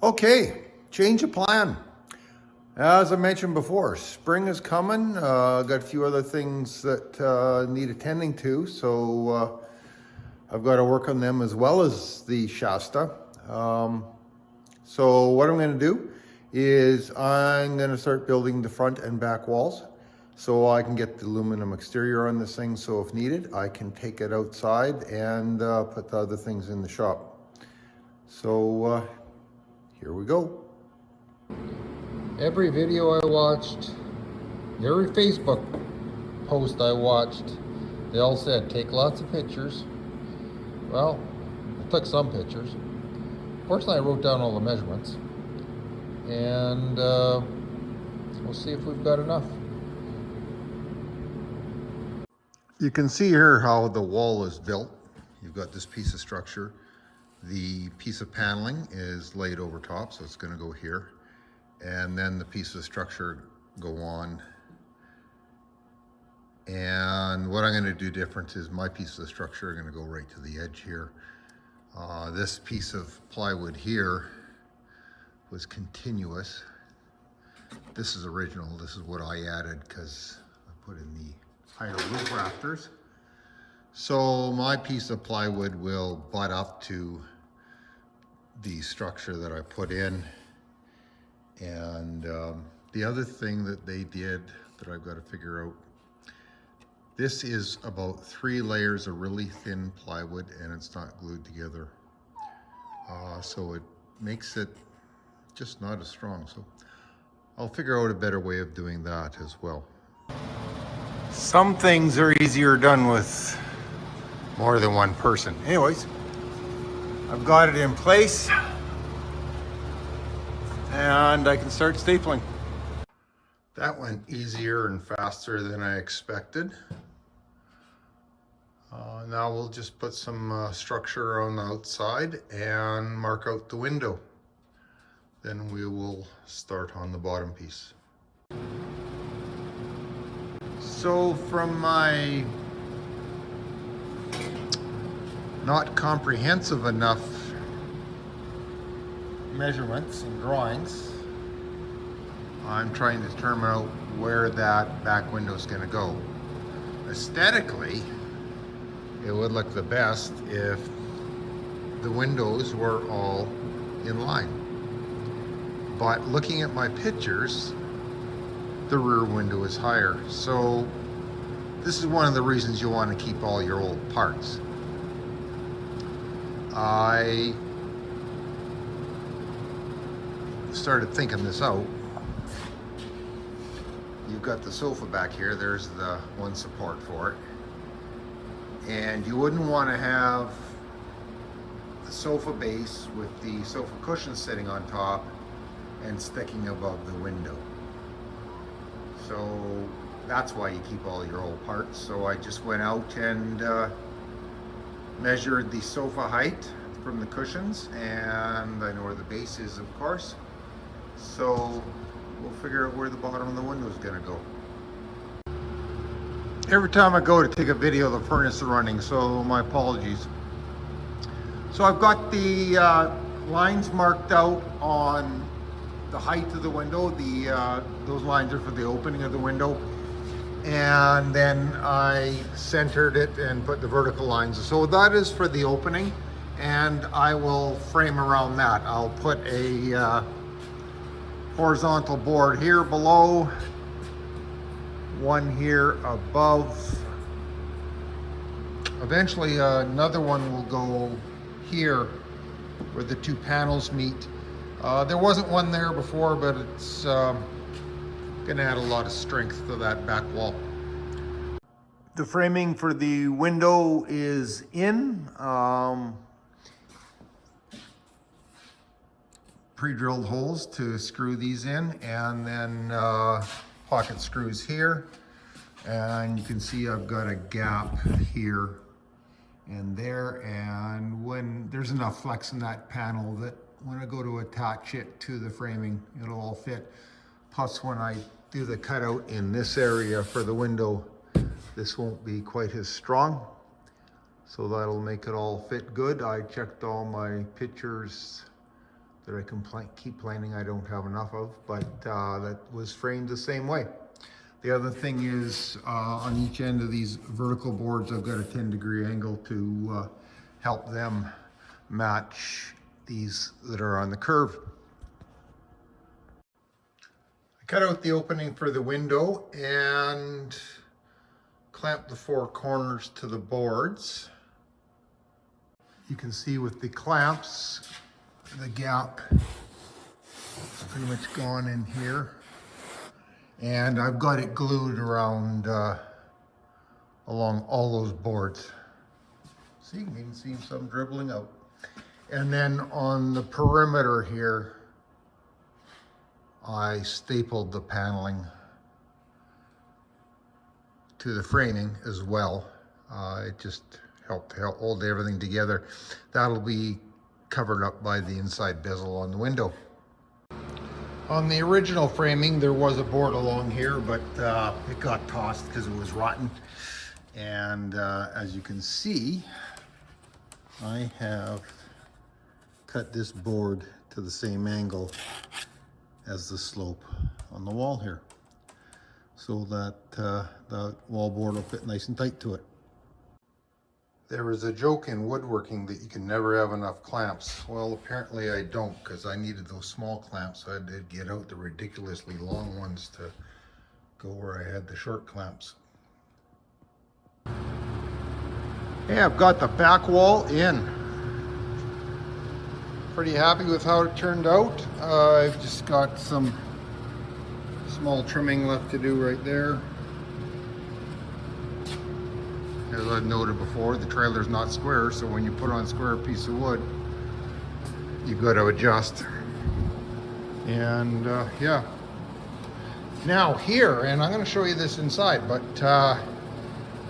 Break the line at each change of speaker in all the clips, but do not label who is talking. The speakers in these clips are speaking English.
Okay, change of plan. As I mentioned before, spring is coming. Got a few other things that need attending to, so I've got to work on them as well as the Shasta. So what I'm going to do is I'm going to start building the front and back walls so I can get the aluminum exterior on this thing, so if needed I can take it outside and put the other things in the shop. So here we go. Every video I watched, every Facebook post I watched, they all said take lots of pictures. Well, I took some pictures. Fortunately, I wrote down all the measurements, and we'll see if we've got enough. You can see here how the wall is built. You've got this piece of structure. The piece of paneling is laid over top, so it's going to go here. And then the piece of structure go on. And what I'm going to do different is my piece of structure are going to go right to the edge here. This piece of plywood here was continuous. This is original. This is what I added because I put in the higher roof rafters. So my piece of plywood will butt up to the structure that I put in. And the other thing that they did that I've got to figure out, this is about 3 layers of really thin plywood and it's not glued together. So it makes it just not as strong. So I'll figure out a better way of doing that as well. Some things are easier done with more than one person. Anyways, I've got it in place and I can start stapling. That went easier and faster than I expected. Now we'll just put some structure on the outside and mark out the window. Then we will start on the bottom piece. So from my not comprehensive enough measurements and drawings, I'm trying to determine out where that back window is going to go. Aesthetically, it would look the best if the windows were all in line. But looking at my pictures, the rear window is higher. So this is one of the reasons you want to keep all your old parts. I started thinking this out. You've got the sofa back here. There's the one support for it. And you wouldn't want to have the sofa base with the sofa cushion sitting on top and sticking above the window. So that's why you keep all your old parts. So I just went out and measured the sofa height from the cushions, and I know where the base is, of course. So we'll figure out where the bottom of the window is going to go. Every time I go to take a video, the furnace is running, so my apologies. So I've got the lines marked out on the height of the window. Those lines are for the opening of the window. And then I centered it and put the vertical lines. So that is for the opening, and I will frame around that. I'll put a horizontal board here below, one here above. Eventually another one will go here where the 2 panels meet. There wasn't one there before, but it's gonna add a lot of strength to that back wall. The framing for the window is in. Pre-drilled holes to screw these in, and then pocket screws here. And you can see I've got a gap here and there, and when there's enough flex in that panel that when I go to attach it to the framing, it'll all fit. Plus, when I do the cutout in this area for the window, this won't be quite as strong. So that'll make it all fit good. I checked all my pictures that I keep complaining I don't have enough of, but that was framed the same way. The other thing is on each end of these vertical boards, I've got a 10-degree angle to help them match these that are on the curve. I cut out the opening for the window and clamped the 4 corners to the boards. You can see with the clamps, the gap is pretty much gone in here. And I've got it glued around along all those boards. See, you can even see some dribbling out. And then on the perimeter here, I stapled the paneling to the framing as well. It just helped hold everything together. That'll be covered up by the inside bezel on the window. On the original framing, there was a board along here, but it got tossed because it was rotten. And as you can see, I have cut this board to the same angle as the slope on the wall here, so that the wall board will fit nice and tight to it. There is a joke in woodworking that you can never have enough clamps. Well, apparently I don't, because I needed those small clamps, so I had to get out the ridiculously long ones to go where I had the short clamps. Hey, I've got the back wall in. Pretty happy with how it turned out. I've just got some small trimming left to do right there. As I've noted before, the trailer's not square, so when you put on a square piece of wood, you've got to adjust. And yeah. Now here, and I'm going to show you this inside, but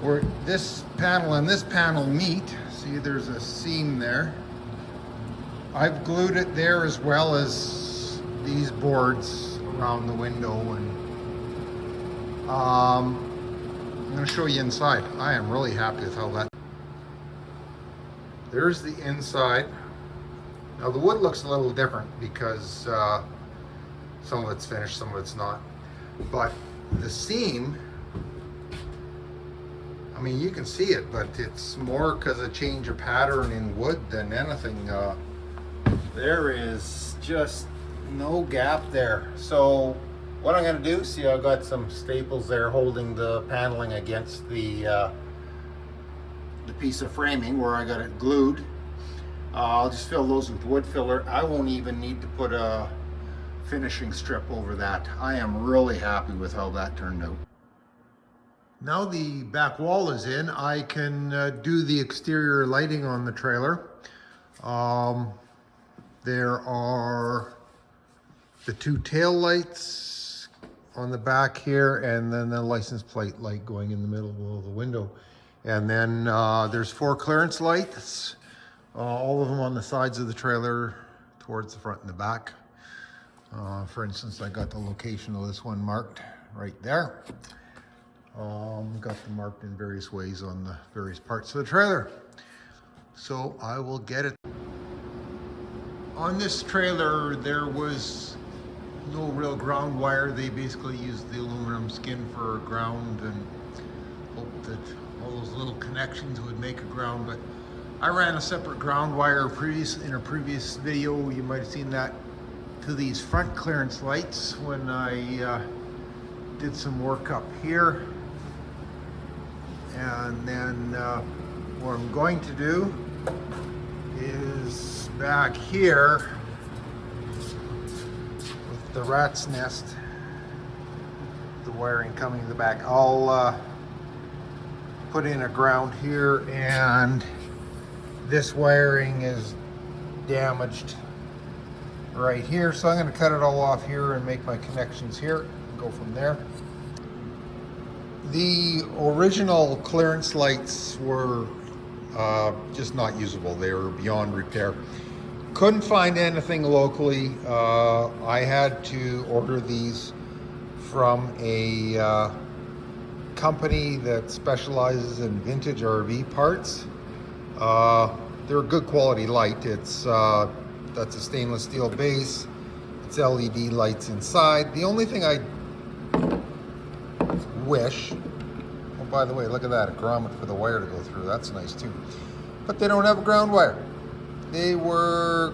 where this panel and this panel meet, see there's a seam there. I've glued it there as well as these boards around the window, and I'm going to show you inside. I am really happy with how that. There's the inside. Now the wood looks a little different because some of it's finished, some of it's not. But the seam, I mean, you can see it, but it's more because of change of pattern in wood than anything. There is just no gap there. So what I'm going to do, see, I've got some staples there holding the paneling against the piece of framing where I got it glued. I'll just fill those with wood filler. I won't even need to put a finishing strip over that. I am really happy with how that turned out. Now the back wall is in, I can do the exterior lighting on the trailer. There are the 2 tail lights on the back here, and then the license plate light going in the middle of the window. And then there's 4 clearance lights, all of them on the sides of the trailer towards the front and the back. For instance, I got the location of this one marked right there. Got them marked in various ways on the various parts of the trailer. So I will get it. On this trailer, there was no real ground wire. They basically used the aluminum skin for ground and hoped that all those little connections would make a ground. But I ran a separate ground wire in a previous video. You might have seen that, to these front clearance lights when I did some work up here. And then what I'm going to do is back here with the rat's nest, the wiring coming to the back, I'll put in a ground here, and this wiring is damaged right here, so I'm going to cut it all off here and make my connections here and go from there. The original clearance lights were just not usable. They were beyond repair. Couldn't find anything locally. I had to order these from a company that specializes in vintage RV parts. They're a good quality light. It's That's a stainless steel base. It's LED lights inside. The only thing I wish, oh, by the way, look at that, a grommet for the wire to go through. That's nice too. But they don't have a ground wire. They were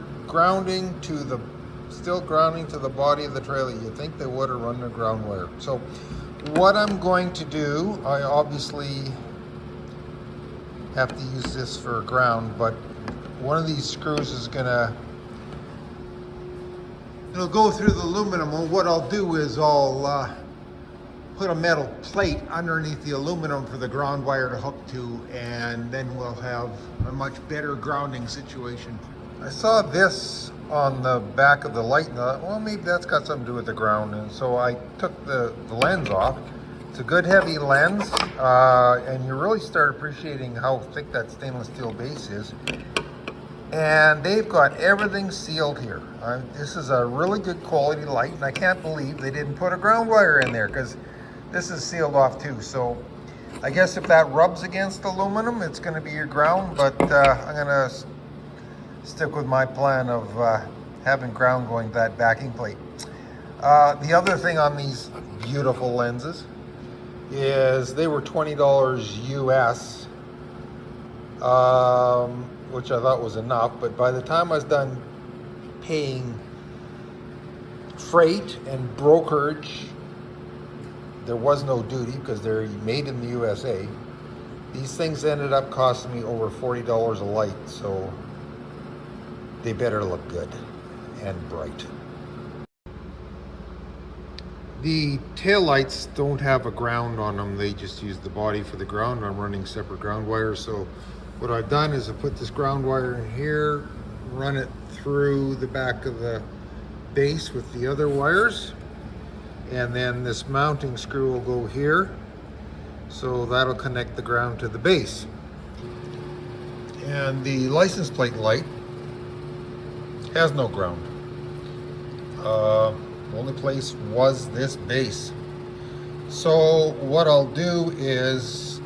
still grounding to the body of the trailer. You'd think they would have run a ground wire. So what I'm going to do, I obviously have to use this for ground, but one of these screws is it'll go through the aluminum. And what I'll do is I'll put a metal plate underneath the aluminum for the ground wire to hook to, and then we'll have a much better grounding situation. I saw this on the back of the light and I thought, well, maybe that's got something to do with the ground. And so I took the lens off. It's a good heavy lens, and you really start appreciating how thick that stainless steel base is. And they've got everything sealed here. This is a really good quality light, and I can't believe they didn't put a ground wire in there, because this is sealed off too. So I guess if that rubs against aluminum, it's going to be your ground, but I'm going to stick with my plan of having ground going to that backing plate. The other thing on these beautiful lenses is they were $20 US, which I thought was enough, but by the time I was done paying freight and brokerage, there was no duty because they're made in the USA. These things ended up costing me over $40 a light, so they better look good and bright. The tail lights don't have a ground on them. They just use the body for the ground. I'm running separate ground wires. So what I've done is I put this ground wire in here, run it through the back of the base with the other wires, and then this mounting screw will go here. So that'll connect the ground to the base. And the license plate light has no ground. The only place was this base. So what I'll do is,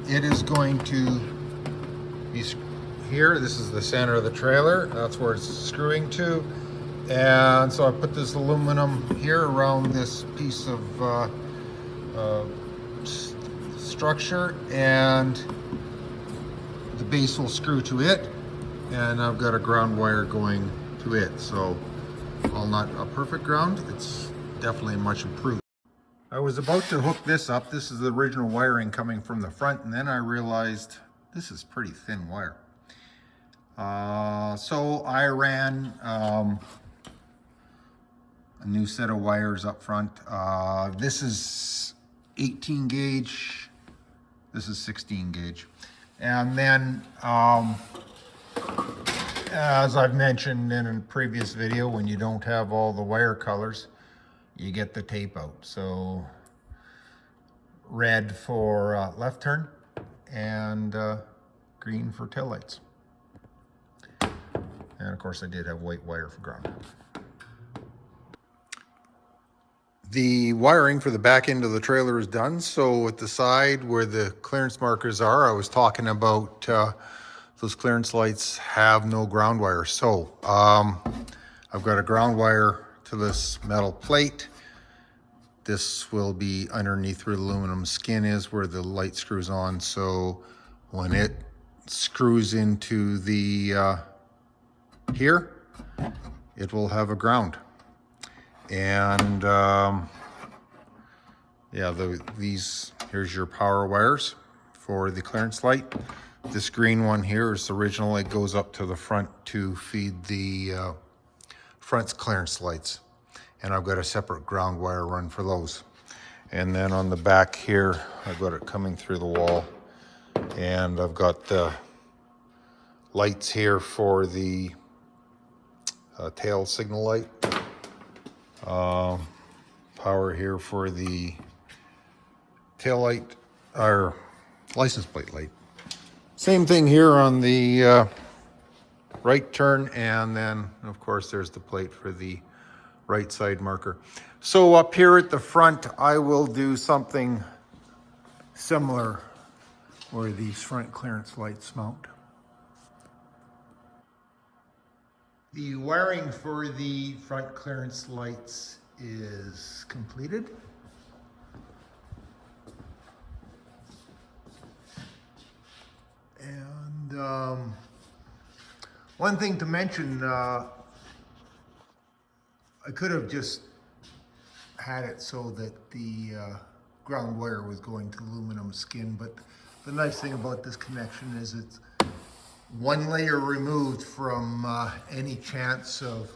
it is going to be here. This is the center of the trailer. That's where it's screwing to. And so I put this aluminum here around this piece of structure, and the base will screw to it. And I've got a ground wire going to it. So while not a perfect ground, it's definitely much improved. I was about to hook this up. This is the original wiring coming from the front, and then I realized this is pretty thin wire. So I ran a new set of wires up front. This is 18 gauge, this is 16 gauge. And then as I've mentioned in a previous video, when you don't have all the wire colors, you get the tape out. So red for left turn, and green for taillights. And of course I did have white wire for ground. The wiring for the back end of the trailer is done. So at the side where the clearance markers are, I was talking about those clearance lights have no ground wire. So I've got a ground wire to this metal plate. This will be underneath where the aluminum skin is, where the light screws on. So when it screws into the here, it will have a ground. And yeah, here's your power wires for the clearance light. This green one here is the original. It goes up to the front to feed the front's clearance lights. And I've got a separate ground wire run for those. And then on the back here, I've got it coming through the wall. And I've got the lights here for the tail signal light. Power here for the tail light, or license plate light. Same thing here on the right turn, and then of course there's the plate for the right side marker. So up here at the front, I will do something similar where these front clearance lights mount. The wiring for the front clearance lights is completed. And one thing to mention, I could have just had it so that the ground wire was going to aluminum skin, but the nice thing about this connection is it's one layer removed from any chance of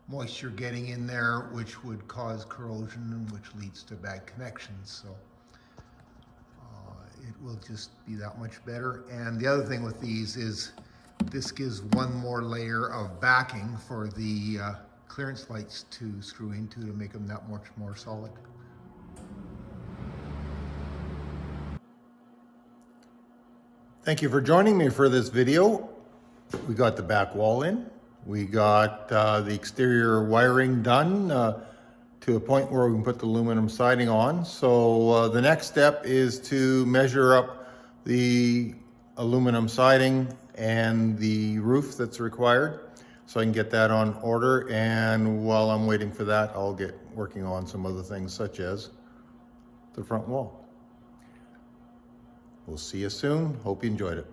moisture getting in there, which would cause corrosion and which leads to bad connections. So it will just be that much better. And the other thing with these is this gives one more layer of backing for the clearance lights to screw into to make them that much more solid. Thank you for joining me for this video. We got the back wall in. We got the exterior wiring done to a point where we can put the aluminum siding on. So the next step is to measure up the aluminum siding and the roof that's required, so I can get that on order. And while I'm waiting for that, I'll get working on some other things such as the front wall. We'll see you soon. Hope you enjoyed it.